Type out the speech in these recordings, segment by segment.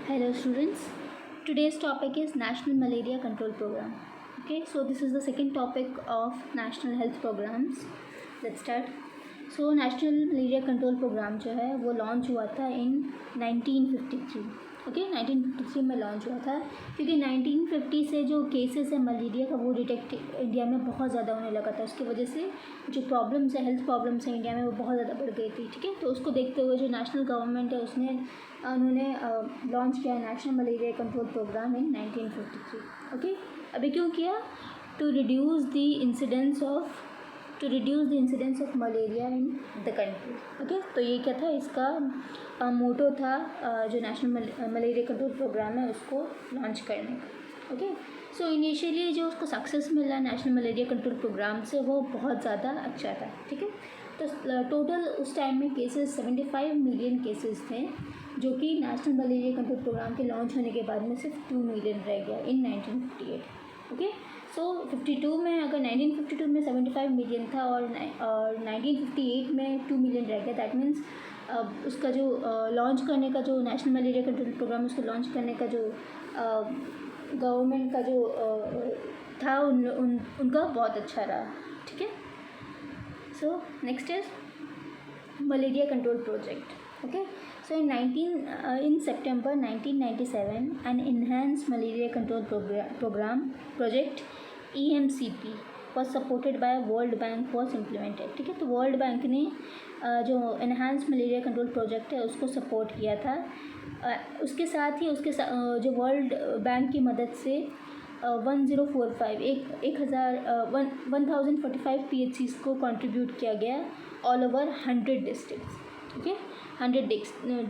Hello students. Today's topic is National Malaria Control Program. Okay, so this is the second topic of National Health Programs. Let's start. So National Malaria Control Program जो है वो launch हुआ था इन 1953. Okay 1953 में launch हुआ था क्योंकि 1950 से जो केसेस है मलेरिया का वो डिटेक्ट इंडिया में बहुत ज़्यादा होने लगा था. उसकी वजह से जो प्रॉब्लम्स है हेल्थ प्रॉब्लम्स है इंडिया में वो बहुत ज़्यादा बढ़ गई थी. ठीक है, तो उसको देखते हुए जो नेशनल गवर्नमेंट है उन्होंने लॉन्च किया national malaria control program in 1953. Okay, अभी क्यों किया? To reduce the incidence of malaria in the country. Okay, तो ये क्या था, इसका मोटो था जो नेशनल मलेरिया कंट्रोल प्रोग्राम है उसको लॉन्च करने का. ओके, सो इनिशियली जो उसको सक्सेस मिला नेशनल मलेरिया कंट्रोल प्रोग्राम से वो बहुत ज़्यादा अच्छा था. ठीक है, तो टोटल उस टाइम में केसेस 75 मिलियन केसेस थे जो कि नेशनल मलेरिया कंट्रोल प्रोग्राम के लॉन्च होने के बाद में सिर्फ 2 मिलियन रह गया इन 1958. ओके, सो 52 में अगर 1952 में 75 मिलियन था और 1958 में 2 मिलियन रह गया, दैट मीन्स उसका जो लॉन्च करने का जो नेशनल मलेरिया कंट्रोल प्रोग्राम उसको लॉन्च करने का जो गवर्नमेंट का जो था उनका बहुत अच्छा रहा. ठीक है, सो next is malaria control project. Okay, so in September 1997 an enhanced malaria control project EMCP was supported by World Bank was implemented. ठीक है, तो वर्ल्ड बैंक ने जो enhanced मलेरिया कंट्रोल प्रोजेक्ट है उसको सपोर्ट किया था. उसके साथ ही जो वर्ल्ड बैंक की मदद से 1045 PHCs को कंट्रीब्यूट किया गया all over 100 districts. Okay, 100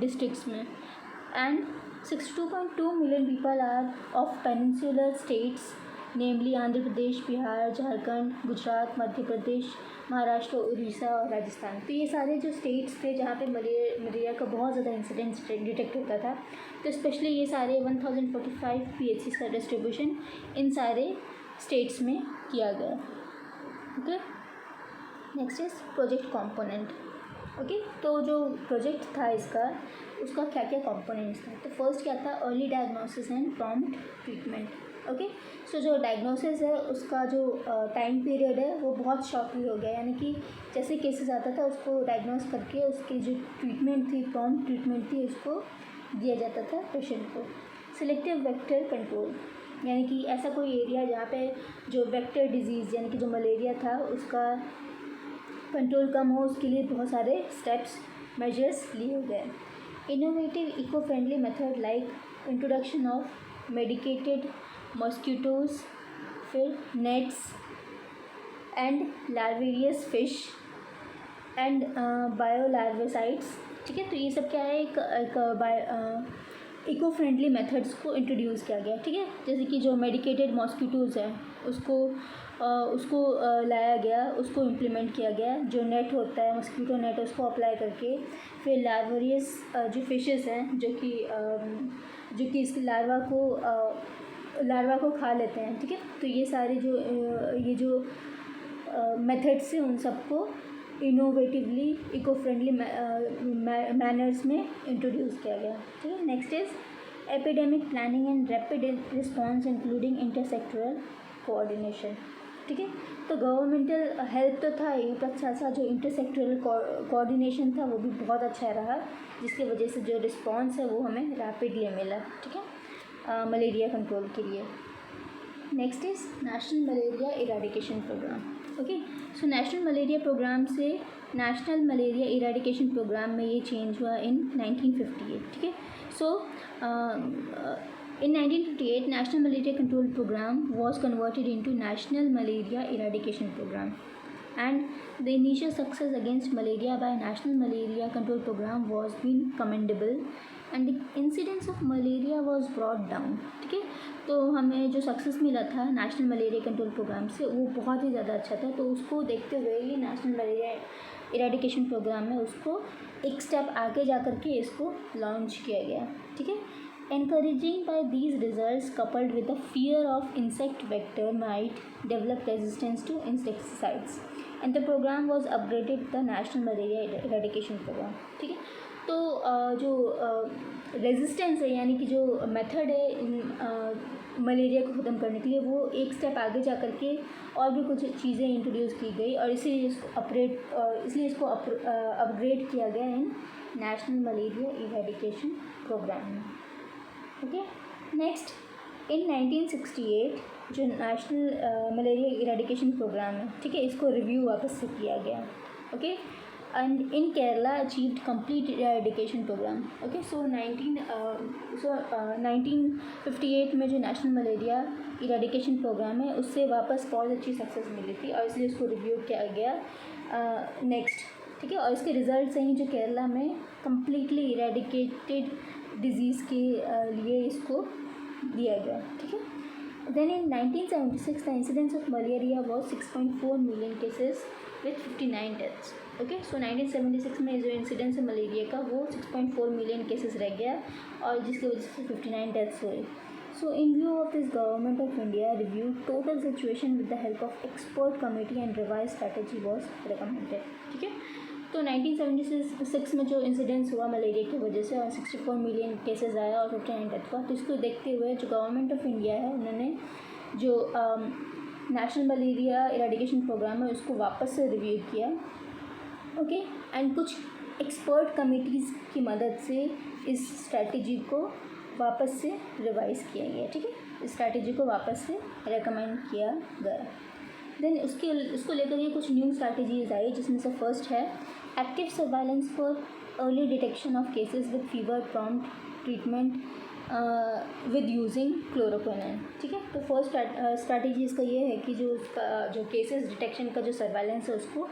districts में, and 62.2 million people are of peninsular states namely Andhra Pradesh, Bihar, Jharkhand, Gujarat, Madhya Pradesh, Maharashtra, Orissa और राजस्थान. तो ये सारे जो स्टेट्स थे जहाँ पे मलेरिया का बहुत ज़्यादा इंसिडेंस डिटेक्ट होता था, तो स्पेशली ये सारे 1045 PHCs का डिस्ट्रीब्यूशन इन सारे स्टेट्स में किया गया. Okay, next is project component. Okay, तो जो प्रोजेक्ट था उसका क्या क्या कंपोनेंट्स था. तो फर्स्ट क्या था, early diagnosis and prompt treatment. Okay, so जो डायग्नोसिस है उसका जो टाइम पीरियड है वो बहुत शॉर्टली हो गया, यानी कि जैसे केसेस आता था उसको डायग्नोस करके उसकी जो ट्रीटमेंट थी, प्रॉम्प्ट ट्रीटमेंट थी, उसको दिया जाता था पेशेंट को. सिलेक्टिव वेक्टर कंट्रोल, यानी कि ऐसा कोई एरिया जहाँ पे जो वेक्टर डिजीज़ यानी कि जो मलेरिया था उसका कंट्रोल कम हो, उसके लिए बहुत सारे स्टेप्स मेजर्स लिए गए. Innovative eco friendly method like introduction of medicated mosquitoes, फिर nets and larvivorous fish and biolarvicides. ठीक है, तो ये सब क्या है, एक इको फ्रेंडली मेथड्स को इंट्रोड्यूस किया गया. ठीक है, जैसे कि जो मेडिकेटेड मॉस्किटोज़ है उसको लाया गया, उसको इम्प्लीमेंट किया गया. जो नेट होता है मॉस्किटो नेट उसको अप्लाई करके, फिर लार्वेरियस जो फिशेस हैं जो कि इसके लार्वा को खा लेते हैं. ठीक है, तो ये सारे जो मेथड्स हैं उन सबको इनोवेटिवली इको फ्रेंडली मैनर्स में इंट्रोड्यूस किया गया. ठीक है, next is epidemic planning and rapid response including intersectoral coordination. ठीक है, तो गवर्नमेंटल हेल्प तो था ही, पर साथ साथ जो इंटरसेक्टोरल कोऑर्डिनेशन था वो भी बहुत अच्छा रहा, जिसकी वजह से जो रिस्पॉन्स है वो हमें रैपिडली मिला. ठीक है, मलेरिया कंट्रोल के लिए. Next is national malaria eradication program. Okay, so national malaria program से नेशनल मलेरिया इराडिकेशन प्रोग्राम में ये चेंज हुआ इन 1958. ठीक है, सो in 1958 national malaria control program was converted into national malaria eradication program, and the initial success against malaria by national malaria control program was been commendable and the incidence of malaria was brought down. ठीक है, तो हमें जो success मिला था national malaria control programme से वो बहुत ही ज़्यादा अच्छा था. तो उसको देखते हुए ही नेशनल मलेरिया इराडिकेशन प्रोग्राम में उसको एक स्टेप आगे जा कर के इसको लॉन्च किया गया. ठीक है, encouraging by these results coupled with the fear of insect vector might develop resistance to insecticides and the program was upgraded the national malaria eradication program. ठीक है, तो जो रेजिस्टेंस है यानी कि जो मेथड है मलेरिया को ख़त्म करने के लिए, वो एक स्टेप आगे जा कर के और भी कुछ चीज़ें इंट्रोड्यूस की गई और इसलिए इसको अपग्रेड किया गया इन नेशनल मलेरिया इरेडिकेशन प्रोग्राम में। ओके, नेक्स्ट इन 1968 जो नेशनल मलेरिया इरेडिकेशन प्रोग्राम है, ठीक है, इसको रिव्यू वापस से किया गया। Okay, and in Kerala achieved complete eradication program. Okay, so 1958 में जो नेशनल मलेरिया इरेडिकेशन प्रोग्राम है उससे वापस बहुत अच्छी सक्सेस मिली थी और इसलिए इसको रिव्यू किया गया नेक्स्ट, ठीक है, और इसके रिजल्ट हैं जो केरला में कम्प्लीटली इरेडिकेटेड डिजीज़ के लिए इसको दिया गया, ठीक है। Then in 1976 the incidence of malaria was 6.4 million cases with 59 deaths. Okay, सो 1976 में जो इंसिडेंस है मलेरिया का वो 6.4 मिलियन केसेस रह गया और जिसकी वजह से 59 डेथ्स हुए। So in view of this government of India review total situation with the help of expert committee and revise strategy was recommended, ठीक है। तो 1976 में जो इंसिडेंस हुआ मलेरिया की वजह से और 64 मिलियन केसेस आया और 59 डेथ हुआ, तो इसको देखते हुए जो गवर्नमेंट ऑफ इंडिया है उन्होंने जो नेशनल मलेरिया इरेडिकेशन प्रोग्राम है उसको वापस से रिव्यू किया। ओके, एंड कुछ एक्सपर्ट कमिटीज़ की मदद से इस स्ट्रैटेजी को वापस से रिवाइज़ किया गया, ठीक है, इस स्ट्रैटेजी को वापस से रेकमेंड किया गया। देन उसको लेकर ये कुछ न्यू स्ट्रैटेजीज आई जिसमें से फर्स्ट है active surveillance for early detection of cases with fever prompt treatment with using chloroquine, ठीक है। तो फर्स्ट स्ट्रैटेजी इसका ये है कि जो उसका जो केसेस डिटेक्शन का जो सर्वाइलेंस है उसको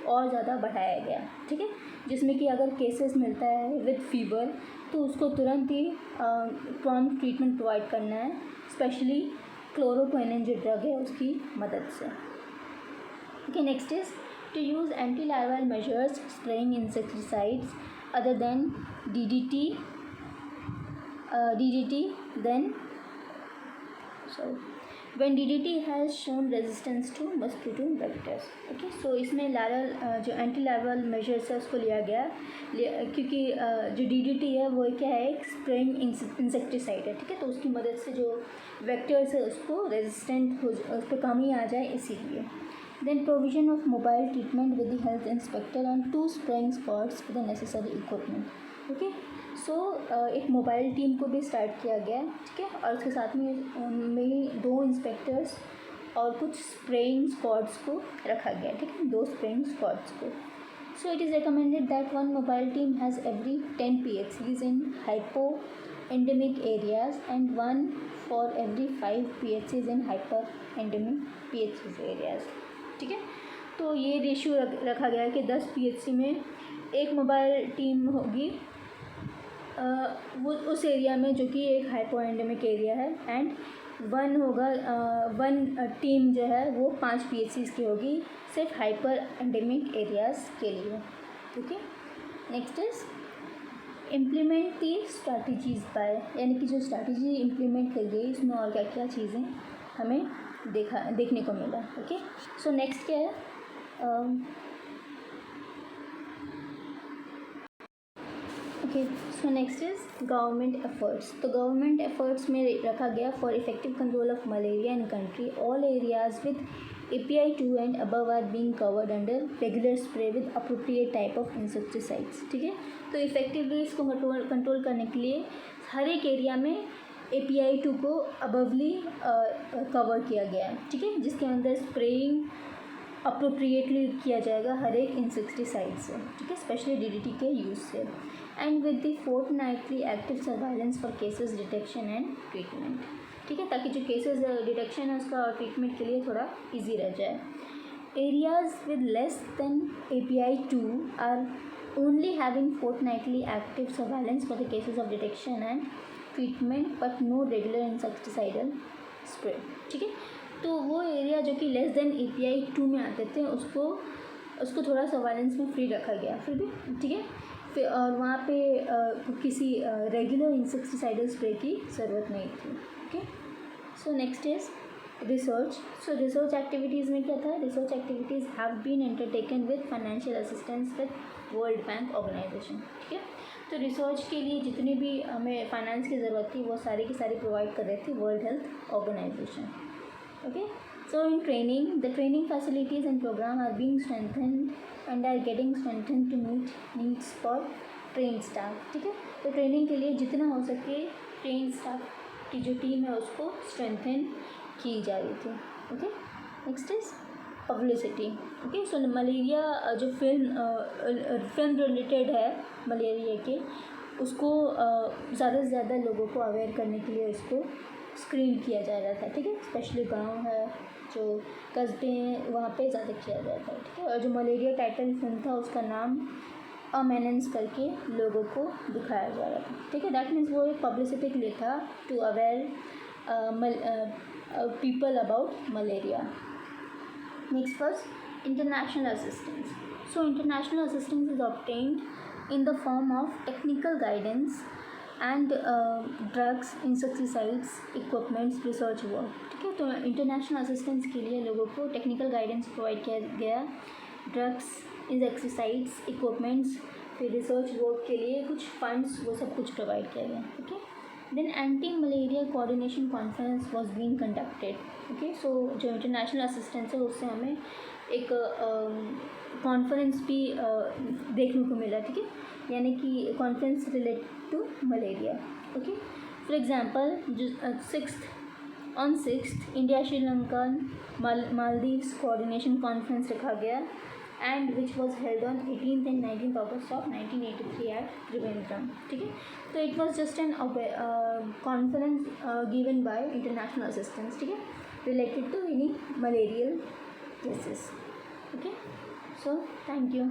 और ज़्यादा बढ़ाया गया, ठीक है, जिसमें कि अगर केसेस मिलता है विद फीवर तो उसको तुरंत ही प्रॉम्प्ट ट्रीटमेंट प्रोवाइड करना है, स्पेशली क्लोरोक्विनिन जो ड्रग है उसकी मदद से। Okay, next is to use anti larval measures spraying insecticides other than DDT then when DDT has shown resistance to mosquito vectors. Okay, so इसमें लार्वल जो एंटी लार्वल मेजर्स है उसको लिया गया क्योंकि जो DDT है वो क्या है, एक स्प्रेइंग इंसेक्टिसाइड है, ठीक है, तो उसकी मदद से जो वेक्टर्स है उसको रेजिस्टेंट उस पर कमी आ जाए इसीलिए। Then provision of mobile treatment with the health inspector and 2 spraying spots with the necessary equipment. Okay, so एक मोबाइल टीम को भी स्टार्ट किया गया, ठीक है, और उसके साथ में 2 इंस्पेक्टर्स और कुछ स्प्रेइंग स्क्वाड्स को रखा गया, ठीक है, 2 स्प्रेइंग स्क्वाड्स को। So it is recommended that 1 mobile team has every 10 PHCs in hypo endemic areas and 1 for every 5 PHCs in hyper endemic PHCs areas, ठीक है। तो ये रेशियो रखा गया है कि 10 PHC में एक मोबाइल टीम होगी वो उस एरिया में जो कि एक हाइपो एंडेमिक एरिया है, एंड 1 टीम जो है वो 5 PHCs की होगी सिर्फ हाइपर एंडेमिक एरियाज़ के लिए। Okay, next is implement the strategies by, यानी कि जो स्ट्रैटेजी इम्प्लीमेंट की गई इसमें और क्या क्या चीज़ें हमें देखने को मिला। ओके, सो नेक्स्ट क्या है, okay, so next is government efforts. तो गवर्नमेंट एफर्ट्स में रखा गया for effective control of malaria in country all areas with API 2 and above are being covered under regular spray with appropriate type of insecticides, ठीक है। तो effectively इसको control करने के लिए हर एक एरिया में API 2 को अबवली कवर किया गया है, ठीक है, जिसके अंदर स्प्रेइंग अप्रोप्रिएटली किया जाएगा हर एक इंसेक्टिसाइड से, ठीक है, स्पेशली DDT के यूज़ से, and with the fortnightly active surveillance for cases detection and treatment, ठीक है, ताकि जो केसेस डिटेक्शन है उसका ट्रीटमेंट के लिए थोड़ा इजी रह जाए। Areas with less than API 2 are only having fortnightly active surveillance for the cases of detection and treatment but no regular insecticidal spray, ठीक है। तो वो एरिया जो कि लेस देन API 2 में आते थे उसको थोड़ा सर्वाइलेंस में फ्री रखा गया फिर भी, ठीक है, फिर और वहाँ पे किसी रेगुलर इंसेक्टिसाइडल स्प्रे की ज़रूरत नहीं थी। Okay, so next is research. So research activities में क्या था, research activities have been undertaken with financial assistance with world bank organisation, ठीक है। तो रिसर्च के लिए जितनी भी हमें फाइनेंस की ज़रूरत थी वो सारी की सारी प्रोवाइड कर रही थी world health organisation. Okay, so in training, the training facilities and program are being strengthened and are getting strengthened to meet needs for trained staff. ठीक है, तो ट्रेनिंग के लिए जितना हो सके ट्रेन स्टाफ की जो टीम है उसको स्ट्रेंथन की जा रही थी. Okay, next is publicity. Okay, so malaria जो फिल्म रिलेटेड है मलेरिया के, उसको ज़्यादा से ज़्यादा लोगों को अवेयर करने के लिए उसको स्क्रीन किया जा रहा था. ठीक है, स्पेशली गांव है जो कस्बे हैं वहाँ पे ज़्यादा किया जाता है. ठीक है, और जो मलेरिया टाइटल फिल्म था उसका नाम अमेनेंस करके लोगों को दिखाया जा रहा था. ठीक है, दैट मीन्स वो एक पब्लिसिटी के लिए था to aware people about malaria. Next first international assistance. So international assistance is obtained in the form of technical guidance and drugs, insecticides, equipments, research work. ठीक है, तो इंटरनेशनल असिस्टेंस के लिए लोगों को टेक्निकल गाइडेंस प्रोवाइड किया गया, drugs, insecticides, equipments, फिर रिसर्च वर्क के लिए कुछ फंड्स, वो सब कुछ प्रोवाइड किया गया. Okay, then anti malaria coordination conference was being conducted. Okay, so जो इंटरनेशनल असिस्टेंस है उससे हमें एक कॉन्फ्रेंस भी देखने को मिला. ठीक है, यानी कि conference related to malaria. Okay, for example जो 6th India Sri Lanka Maldives coordination conference रखा गया and which was held on 18th and 19th August of 1983 at Trivandrum. ठीक है, तो it was just an conference given by international assistance. ठीक है, related to any malarial cases. Okay, so thank you.